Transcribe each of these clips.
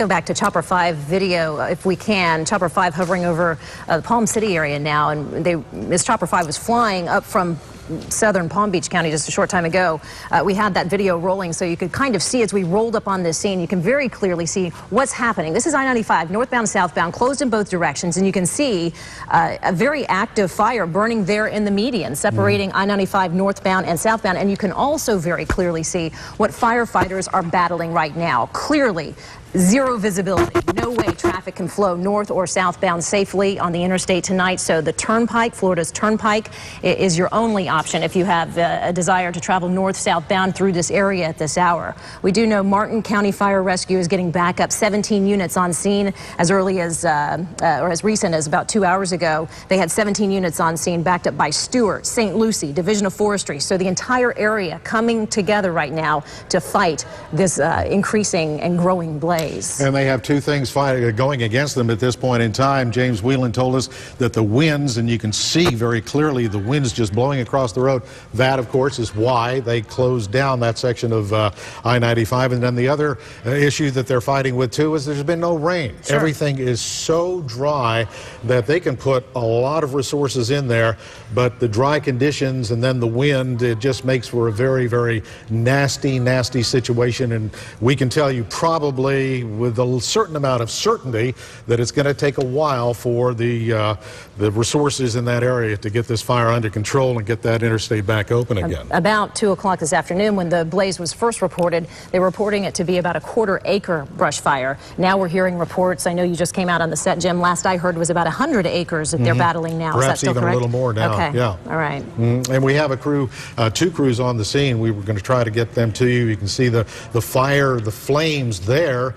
Go back to Chopper 5 video, if we can. Chopper 5 hovering over the Palm City area now, and this Chopper 5 was flying up from southern Palm Beach County just a short time ago. We had that video rolling, so you could kind of see as we rolled up on this scene, you can very clearly see what's happening. This is I-95, northbound, southbound, closed in both directions, and you can see a very active fire burning there in the median, separating I-95 northbound and southbound, and you can also very clearly see what firefighters are battling right now. Clearly, zero visibility. No way traffic can flow north or southbound safely on the interstate tonight. So the Turnpike, Florida's Turnpike, is your only option if you have a desire to travel north, southbound through this area at this hour. We do know Martin County Fire Rescue is getting back up 17 units on scene as early as, or as recent as about 2 hours ago. They had 17 units on scene backed up by Stewart, St. Lucie, Division of Forestry. So the entire area coming together right now to fight this increasing and growing blaze. And they have two things going against them at this point in time. James Whelan told us that the winds, and you can see very clearly the winds just blowing across the road. That, of course, is why they closed down that section of I-95. And then the other issue that they're fighting with, too, is there's been no rain. Sure. Everything is so dry that they can put a lot of resources in there, but the dry conditions and then the wind, it just makes for a very, very nasty, nasty situation. And we can tell you probably with a certain amount of certainty that it's going to take a while for the resources in that area to get this fire under control and get that interstate back open again. About 2 o'clock this afternoon, when the blaze was first reported, they were reporting it to be about a quarter-acre brush fire. Now we're hearing reports. I know you just came out on the set, Jim. Last I heard was about 100 acres that they're battling now. Perhaps is that still even correct? A little more now. Okay. Yeah. All right. And we have a crew, 2 crews on the scene. We were going to try to get them to you. You can see the fire, the flames there.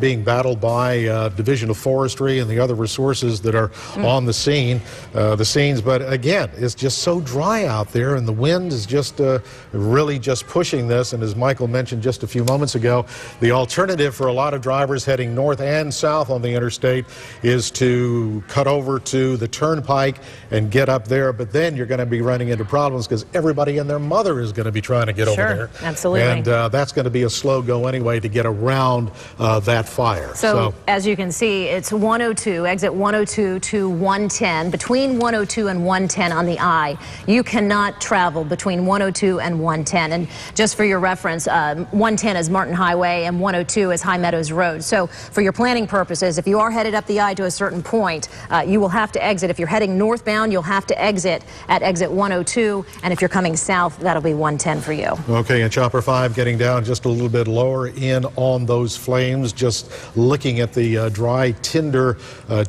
Being battled by Division of Forestry and the other resources that are on the scene, but again, it's just so dry out there, and the wind is just really just pushing this. And as Michael mentioned just a few moments ago, the alternative for a lot of drivers heading north and south on the interstate is to cut over to the Turnpike and get up there, but then you're going to be running into problems because everybody and their mother is going to be trying to get over there. Absolutely. And that's going to be a slow go anyway to get around that fire. So as you can see, it's 102, exit 102 to 110. Between 102 and 110 on the I, you cannot travel between 102 and 110. And just for your reference, 110 is Martin Highway and 102 is High Meadows Road. So for your planning purposes, if you are headed up the I to a certain point, you will have to exit. If you're heading northbound, you'll have to exit at exit 102. And if you're coming south, that'll be 110 for you. Okay, and Chopper 5 getting down just a little bit lower in on those flames. Just looking at the dry tinder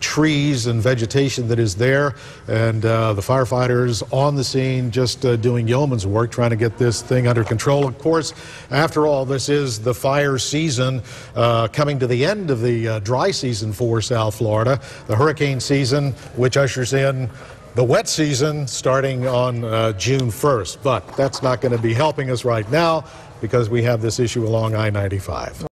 trees and vegetation that is there, and the firefighters on the scene just doing yeoman's work trying to get this thing under control. Of course, after all, this is the fire season coming to the end of the dry season for South Florida. The hurricane season, which ushers in the wet season starting on June 1st. But that's not going to be helping us right now because we have this issue along I-95.